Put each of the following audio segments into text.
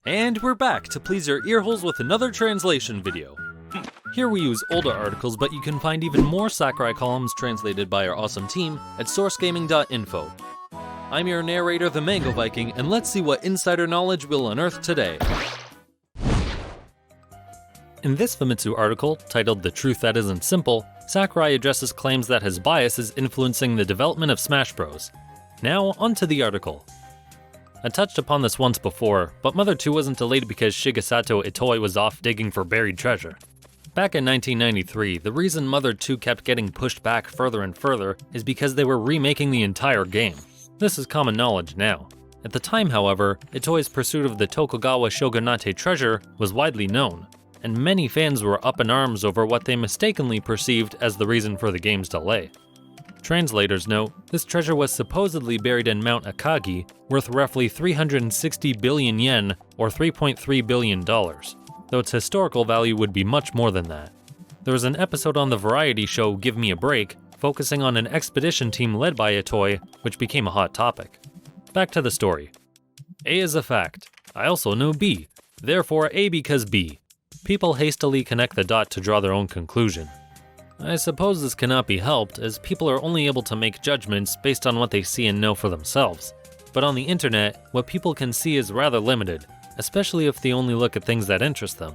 And we're back to please your earholes with another translation video. Here we use older articles, but you can find even more Sakurai columns translated by our awesome team at sourcegaming.info. I'm your narrator, the Mango Viking, and let's see what insider knowledge we'll unearth today. In this Famitsu article, titled The Truth That Isn't Simple, Sakurai addresses claims that his bias is influencing the development of Smash Bros. Now, onto the article. I touched upon this once before, but Mother 2 wasn't delayed because Shigesato Itoi was off digging for buried treasure. Back in 1993, the reason Mother 2 kept getting pushed back further and further is because they were remaking the entire game. This is common knowledge now. At the time, however, Itoi's pursuit of the Tokugawa Shogunate treasure was widely known, and many fans were up in arms over what they mistakenly perceived as the reason for the game's delay. Translators note, this treasure was supposedly buried in Mount Akagi, worth roughly 360 billion yen, or $3.3 billion, though its historical value would be much more than that. There was an episode on the variety show Give Me a Break, focusing on an expedition team led by Itoi, which became a hot topic. Back to the story. A is a fact. I also know B. Therefore A because B. People hastily connect the dot to draw their own conclusion. I suppose this cannot be helped, as people are only able to make judgments based on what they see and know for themselves. But on the internet, what people can see is rather limited, especially if they only look at things that interest them.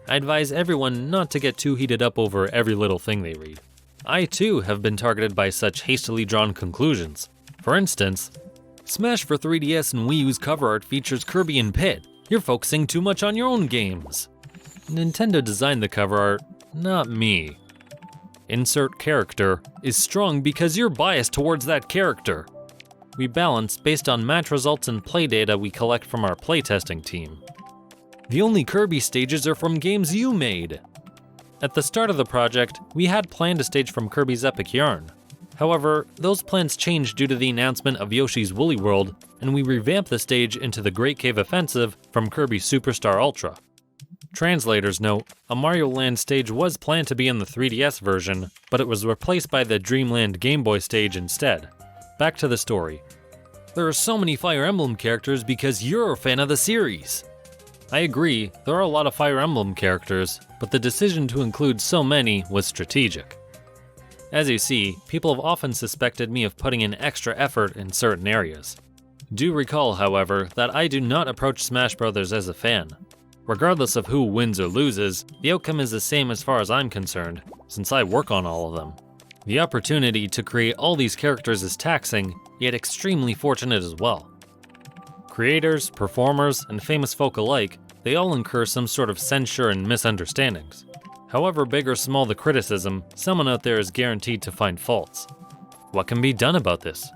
I advise everyone not to get too heated up over every little thing they read. I too have been targeted by such hastily drawn conclusions. For instance, Smash for 3DS and Wii U's cover art features Kirby and Pit. You're focusing too much on your own games. Nintendo designed the cover art, not me. Insert character is strong because you're biased towards that character. We balance based on match results and play data we collect from our playtesting team. The only Kirby stages are from games you made. At the start of the project, we had planned a stage from Kirby's Epic Yarn. However, those plans changed due to the announcement of Yoshi's Woolly World, and we revamped the stage into the Great Cave Offensive from Kirby Superstar Ultra. Translators note, a Mario Land stage was planned to be in the 3DS version, but it was replaced by the Dreamland Game Boy stage instead. Back to the story. There are so many Fire Emblem characters because you're a fan of the series. I agree, there are a lot of Fire Emblem characters, but the decision to include so many was strategic. As you see, people have often suspected me of putting in extra effort in certain areas. Do recall, however, that I do not approach Smash Bros. As a fan. Regardless of who wins or loses, the outcome is the same as far as I'm concerned, since I work on all of them. The opportunity to create all these characters is taxing, yet extremely fortunate as well. Creators, performers, and famous folk alike, they all incur some sort of censure and misunderstandings. However big or small the criticism, someone out there is guaranteed to find faults. What can be done about this?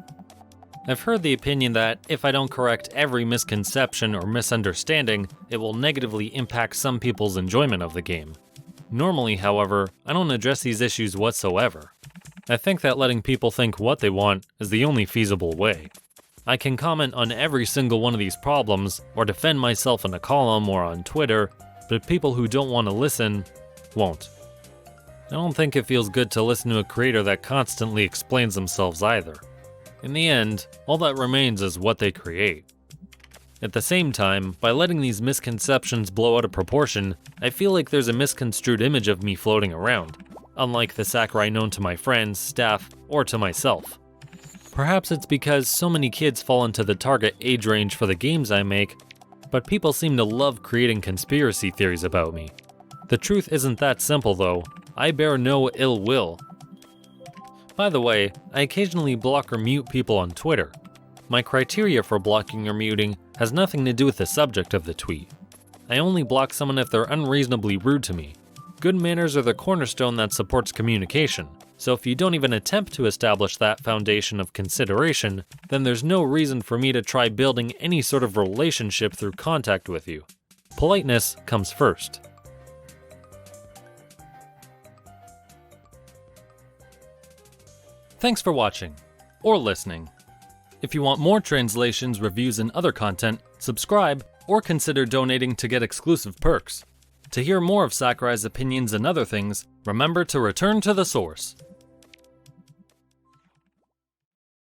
I've heard the opinion that if I don't correct every misconception or misunderstanding, it will negatively impact some people's enjoyment of the game. Normally, however, I don't address these issues whatsoever. I think that letting people think what they want is the only feasible way. I can comment on every single one of these problems, or defend myself in a column or on Twitter, but people who don't want to listen, won't. I don't think it feels good to listen to a creator that constantly explains themselves either. In the end, all that remains is what they create. At the same time, by letting these misconceptions blow out of proportion, I feel like there's a misconstrued image of me floating around, unlike the Sakurai known to my friends, staff, or to myself. Perhaps it's because so many kids fall into the target age range for the games I make, but people seem to love creating conspiracy theories about me. The truth isn't that simple though. I bear no ill will. By the way, I occasionally block or mute people on Twitter. My criteria for blocking or muting has nothing to do with the subject of the tweet. I only block someone if they're unreasonably rude to me. Good manners are the cornerstone that supports communication, so if you don't even attempt to establish that foundation of consideration, then there's no reason for me to try building any sort of relationship through contact with you. Politeness comes first. Thanks for watching, or listening. If you want more translations, reviews, and other content, subscribe, or consider donating to get exclusive perks. To hear more of Sakurai's opinions and other things, remember to return to the source.